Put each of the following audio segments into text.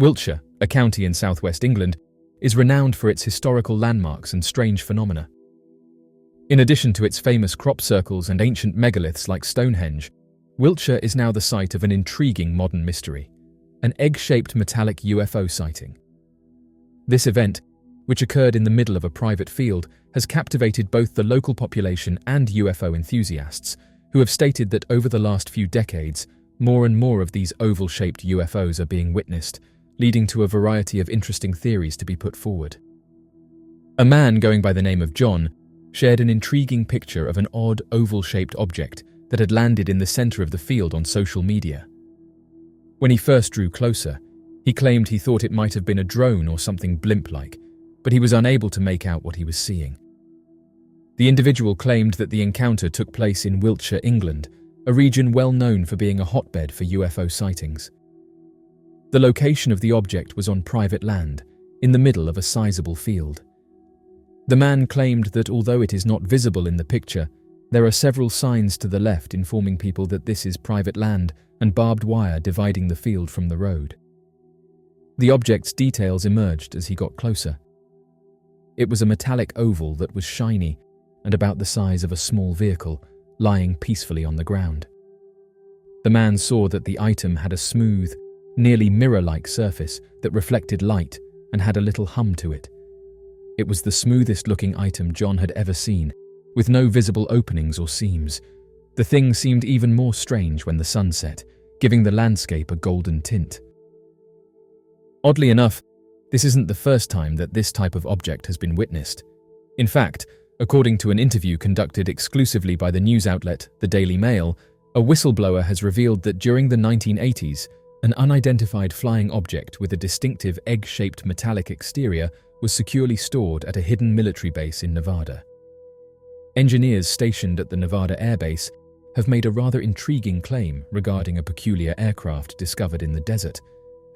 Wiltshire, a county in southwest England, is renowned for its historical landmarks and strange phenomena. In addition to its famous crop circles and ancient megaliths like Stonehenge, Wiltshire is now the site of an intriguing modern mystery, an egg-shaped metallic UFO sighting. This event, which occurred in the middle of a private field, has captivated both the local population and UFO enthusiasts, who have stated that over the last few decades, more and more of these oval-shaped UFOs are being witnessed, leading to a variety of interesting theories to be put forward. A man going by the name of John shared an intriguing picture of an odd oval-shaped object that had landed in the center of the field on social media. When he first drew closer, he claimed he thought it might have been a drone or something blimp-like, but he was unable to make out what he was seeing. The individual claimed that the encounter took place in Wiltshire, England, a region well known for being a hotbed for UFO sightings. The location of the object was on private land, in the middle of a sizable field. The man claimed that although it is not visible in the picture, there are several signs to the left informing people that this is private land and barbed wire dividing the field from the road. The object's details emerged as he got closer. It was a metallic oval that was shiny and about the size of a small vehicle, lying peacefully on the ground. The man saw that the item had a smooth, nearly mirror-like surface that reflected light and had a little hum to it. It was the smoothest-looking item John had ever seen, with no visible openings or seams. The thing seemed even more strange when the sun set, giving the landscape a golden tint. Oddly enough, this isn't the first time that this type of object has been witnessed. In fact, according to an interview conducted exclusively by the news outlet The Daily Mail, a whistleblower has revealed that during the 1980s, an unidentified flying object with a distinctive egg-shaped metallic exterior was securely stored at a hidden military base in Nevada. Engineers stationed at the Nevada Airbase have made a rather intriguing claim regarding a peculiar aircraft discovered in the desert,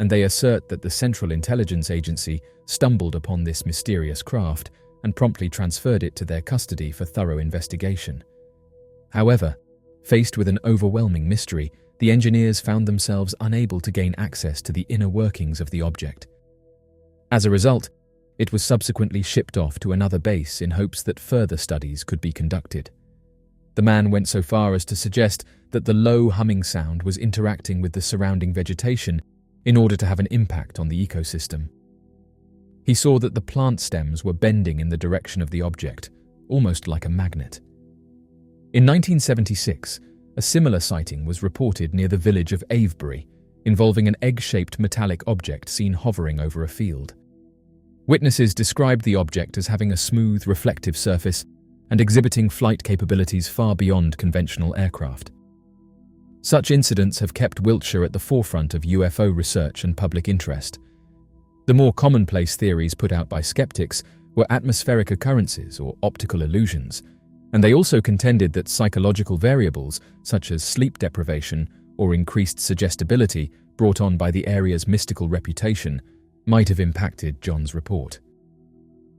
and they assert that the Central Intelligence Agency stumbled upon this mysterious craft and promptly transferred it to their custody for thorough investigation. However, faced with an overwhelming mystery, the engineers found themselves unable to gain access to the inner workings of the object. As a result, it was subsequently shipped off to another base in hopes that further studies could be conducted. The man went so far as to suggest that the low humming sound was interacting with the surrounding vegetation in order to have an impact on the ecosystem. He saw that the plant stems were bending in the direction of the object, almost like a magnet. In 1976, a similar sighting was reported near the village of Avebury, involving an egg-shaped metallic object seen hovering over a field. Witnesses described the object as having a smooth, reflective surface and exhibiting flight capabilities far beyond conventional aircraft. Such incidents have kept Wiltshire at the forefront of UFO research and public interest. The more commonplace theories put out by skeptics were atmospheric occurrences or optical illusions, and they also contended that psychological variables such as sleep deprivation or increased suggestibility brought on by the area's mystical reputation might have impacted John's report.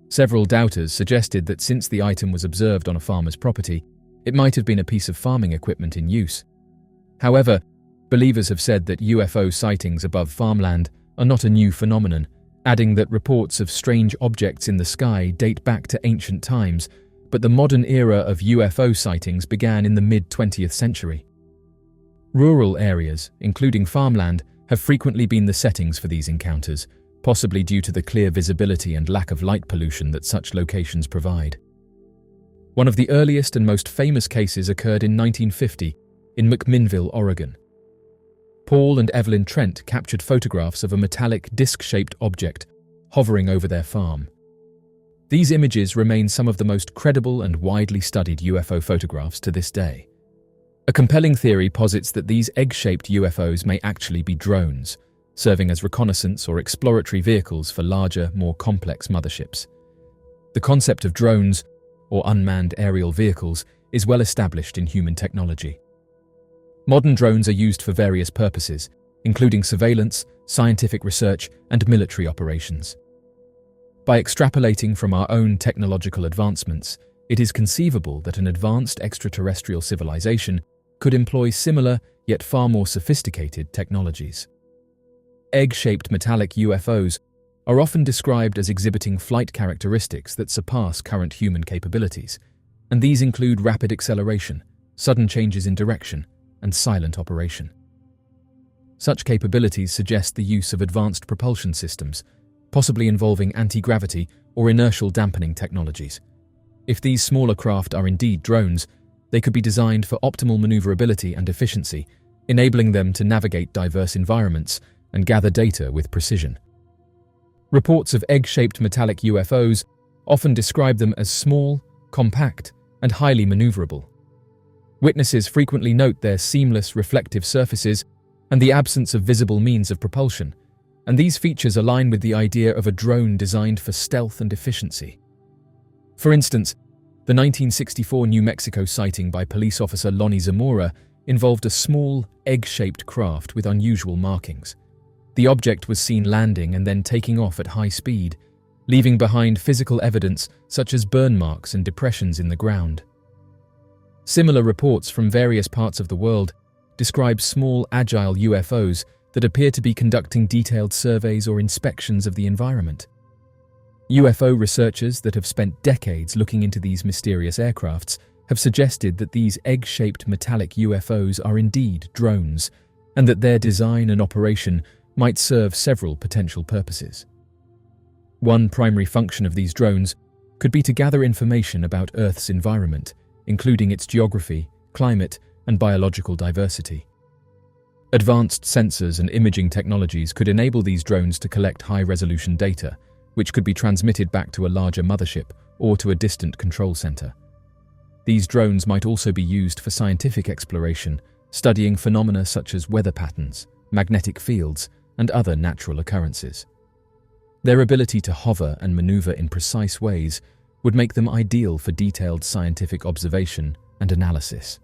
Several doubters suggested that since the item was observed on a farmer's property, it might have been a piece of farming equipment in use. However, believers have said that UFO sightings above farmland are not a new phenomenon, adding that reports of strange objects in the sky date back to ancient times, but the modern era of UFO sightings began in the mid-20th century. Rural areas, including farmland, have frequently been the settings for these encounters, possibly due to the clear visibility and lack of light pollution that such locations provide. One of the earliest and most famous cases occurred in 1950 in McMinnville, Oregon. Paul and Evelyn Trent captured photographs of a metallic disc-shaped object hovering over their farm. These images remain some of the most credible and widely studied UFO photographs to this day. A compelling theory posits that these egg-shaped UFOs may actually be drones, serving as reconnaissance or exploratory vehicles for larger, more complex motherships. The concept of drones, or unmanned aerial vehicles, is well established in human technology. Modern drones are used for various purposes, including surveillance, scientific research, and military operations. By extrapolating from our own technological advancements, it is conceivable that an advanced extraterrestrial civilization could employ similar, yet far more sophisticated technologies. Egg-shaped metallic UFOs are often described as exhibiting flight characteristics that surpass current human capabilities, and these include rapid acceleration, sudden changes in direction, and silent operation. Such capabilities suggest the use of advanced propulsion systems, possibly involving anti-gravity or inertial dampening technologies. If these smaller craft are indeed drones, they could be designed for optimal maneuverability and efficiency, enabling them to navigate diverse environments and gather data with precision. Reports of egg-shaped metallic UFOs often describe them as small, compact, and highly maneuverable. Witnesses frequently note their seamless, reflective surfaces and the absence of visible means of propulsion, and these features align with the idea of a drone designed for stealth and efficiency. For instance, the 1964 New Mexico sighting by police officer Lonnie Zamora involved a small, egg-shaped craft with unusual markings. The object was seen landing and then taking off at high speed, leaving behind physical evidence such as burn marks and depressions in the ground. Similar reports from various parts of the world describe small, agile UFOs that appear to be conducting detailed surveys or inspections of the environment. UFO researchers that have spent decades looking into these mysterious aircrafts have suggested that these egg-shaped metallic UFOs are indeed drones, and that their design and operation might serve several potential purposes. One primary function of these drones could be to gather information about Earth's environment, including its geography, climate, and biological diversity. Advanced sensors and imaging technologies could enable these drones to collect high-resolution data, which could be transmitted back to a larger mothership or to a distant control center. These drones might also be used for scientific exploration, studying phenomena such as weather patterns, magnetic fields, and other natural occurrences. Their ability to hover and maneuver in precise ways would make them ideal for detailed scientific observation and analysis.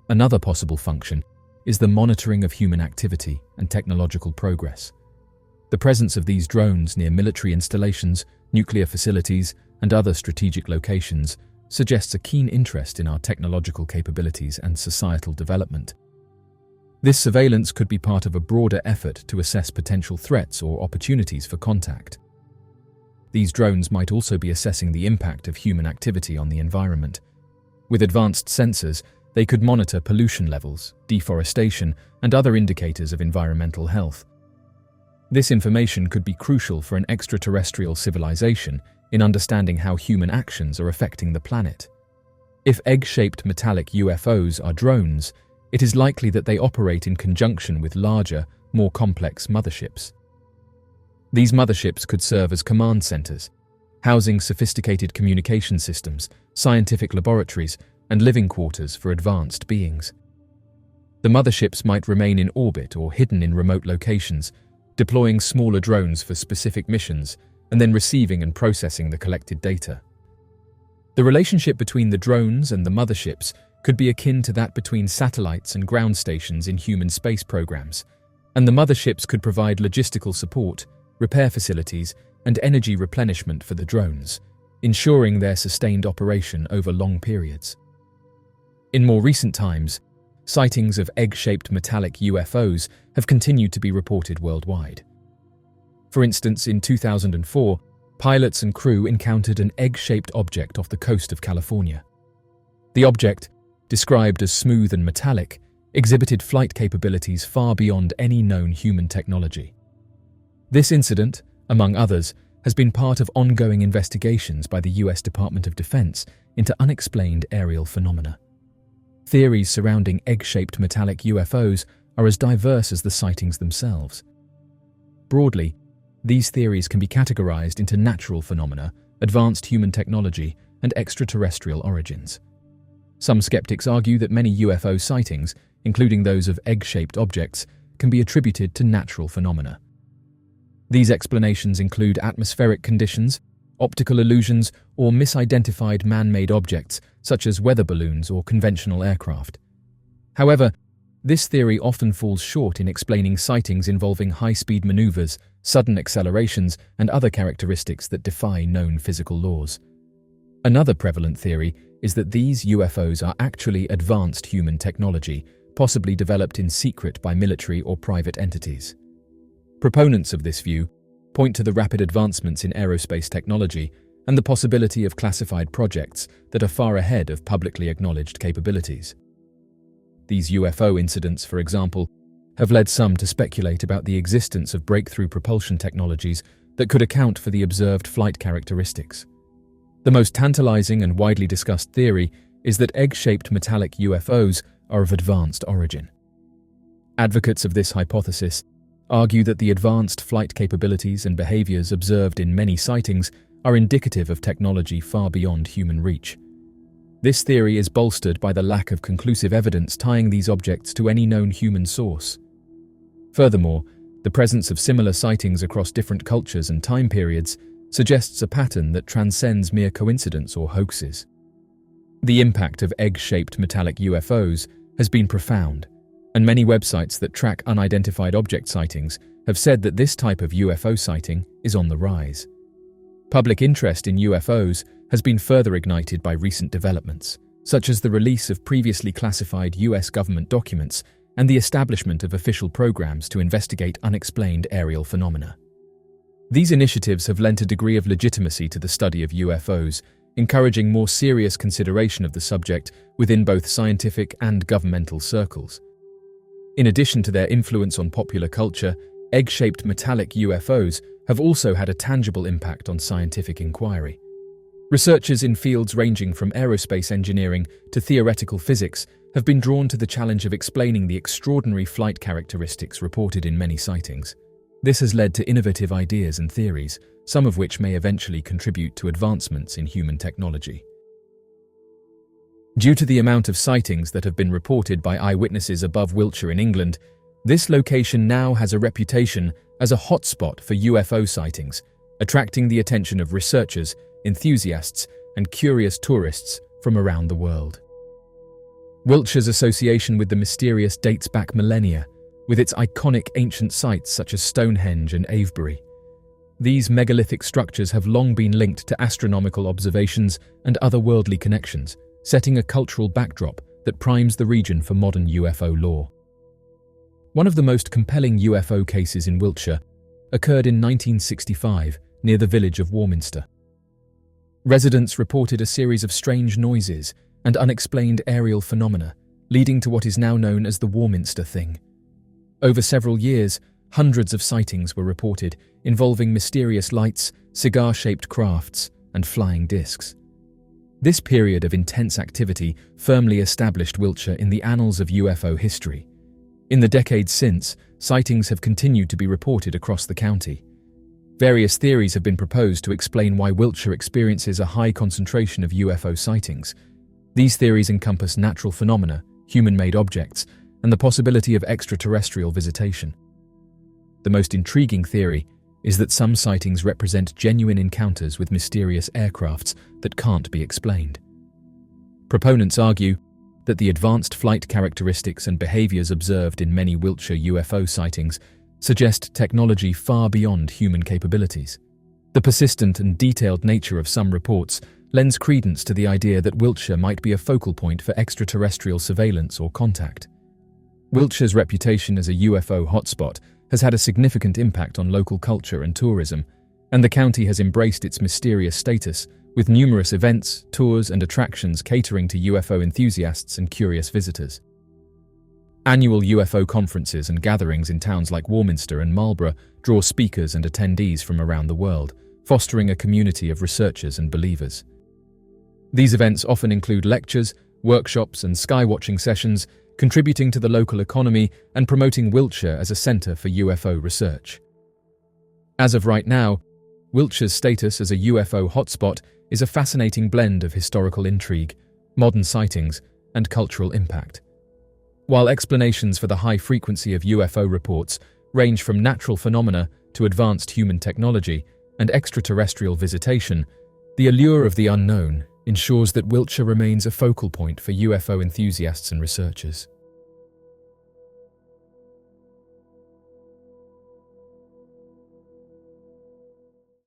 Another possible function is the monitoring of human activity and technological progress. The presence of these drones near military installations, nuclear facilities, and other strategic locations suggests a keen interest in our technological capabilities and societal development. This surveillance could be part of a broader effort to assess potential threats or opportunities for contact. These drones might also be assessing the impact of human activity on the environment. With advanced sensors, they could monitor pollution levels, deforestation, and other indicators of environmental health. This information could be crucial for an extraterrestrial civilization in understanding how human actions are affecting the planet. If egg-shaped metallic UFOs are drones, it is likely that they operate in conjunction with larger, more complex motherships. These motherships could serve as command centers, housing sophisticated communication systems, scientific laboratories, and living quarters for advanced beings. The motherships might remain in orbit or hidden in remote locations, deploying smaller drones for specific missions and then receiving and processing the collected data. The relationship between the drones and the motherships could be akin to that between satellites and ground stations in human space programs, and the motherships could provide logistical support, repair facilities, and energy replenishment for the drones, ensuring their sustained operation over long periods. In more recent times, sightings of egg-shaped metallic UFOs have continued to be reported worldwide. For instance, in 2004, pilots and crew encountered an egg-shaped object off the coast of California. The object, described as smooth and metallic, exhibited flight capabilities far beyond any known human technology. This incident, among others, has been part of ongoing investigations by the US Department of Defense into unexplained aerial phenomena. Theories surrounding egg-shaped metallic UFOs are as diverse as the sightings themselves. Broadly, these theories can be categorized into natural phenomena, advanced human technology, and extraterrestrial origins. Some skeptics argue that many UFO sightings, including those of egg-shaped objects, can be attributed to natural phenomena. These explanations include atmospheric conditions, optical illusions, or misidentified man-made objects such as weather balloons or conventional aircraft. However, this theory often falls short in explaining sightings involving high-speed maneuvers, sudden accelerations, and other characteristics that defy known physical laws. Another prevalent theory is that these UFOs are actually advanced human technology, possibly developed in secret by military or private entities. Proponents of this view point to the rapid advancements in aerospace technology and the possibility of classified projects that are far ahead of publicly acknowledged capabilities. These UFO incidents, for example, have led some to speculate about the existence of breakthrough propulsion technologies that could account for the observed flight characteristics. The most tantalizing and widely discussed theory is that egg-shaped metallic UFOs are of advanced origin. Advocates of this hypothesis argue that the advanced flight capabilities and behaviors observed in many sightings are indicative of technology far beyond human reach. This theory is bolstered by the lack of conclusive evidence tying these objects to any known human source. Furthermore, the presence of similar sightings across different cultures and time periods suggests a pattern that transcends mere coincidence or hoaxes. The impact of egg-shaped metallic UFOs has been profound, and many websites that track unidentified object sightings have said that this type of UFO sighting is on the rise. Public interest in UFOs has been further ignited by recent developments, such as the release of previously classified US government documents and the establishment of official programs to investigate unexplained aerial phenomena. These initiatives have lent a degree of legitimacy to the study of UFOs, encouraging more serious consideration of the subject within both scientific and governmental circles. In addition to their influence on popular culture, egg-shaped metallic UFOs have also had a tangible impact on scientific inquiry. Researchers in fields ranging from aerospace engineering to theoretical physics have been drawn to the challenge of explaining the extraordinary flight characteristics reported in many sightings. This has led to innovative ideas and theories, some of which may eventually contribute to advancements in human technology. Due to the amount of sightings that have been reported by eyewitnesses above Wiltshire in England, this location now has a reputation as a hotspot for UFO sightings, attracting the attention of researchers, enthusiasts, and curious tourists from around the world. Wiltshire's association with the mysterious dates back millennia, with its iconic ancient sites such as Stonehenge and Avebury. These megalithic structures have long been linked to astronomical observations and otherworldly connections, setting a cultural backdrop that primes the region for modern UFO lore. One of the most compelling UFO cases in Wiltshire occurred in 1965 near the village of Warminster. Residents reported a series of strange noises and unexplained aerial phenomena, leading to what is now known as the Warminster Thing. Over several years, hundreds of sightings were reported involving mysterious lights, cigar-shaped crafts, and flying discs. This period of intense activity firmly established Wiltshire in the annals of UFO history. In the decades since, sightings have continued to be reported across the county. Various theories have been proposed to explain why Wiltshire experiences a high concentration of UFO sightings. These theories encompass natural phenomena, human-made objects, and the possibility of extraterrestrial visitation. The most intriguing theory is that some sightings represent genuine encounters with mysterious aircrafts that can't be explained. Proponents argue that the advanced flight characteristics and behaviors observed in many Wiltshire UFO sightings suggest technology far beyond human capabilities. The persistent and detailed nature of some reports lends credence to the idea that Wiltshire might be a focal point for extraterrestrial surveillance or contact. Wiltshire's reputation as a UFO hotspot has had a significant impact on local culture and tourism, and the county has embraced its mysterious status, with numerous events, tours, and attractions catering to UFO enthusiasts and curious visitors. Annual UFO conferences and gatherings in towns like Warminster and Marlborough draw speakers and attendees from around the world, fostering a community of researchers and believers. These events often include lectures, workshops, and skywatching sessions, contributing to the local economy and promoting Wiltshire as a centre for UFO research. As of right now, Wiltshire's status as a UFO hotspot is a fascinating blend of historical intrigue, modern sightings, and cultural impact. While explanations for the high frequency of UFO reports range from natural phenomena to advanced human technology and extraterrestrial visitation, the allure of the unknown ensures that Wiltshire remains a focal point for UFO enthusiasts and researchers.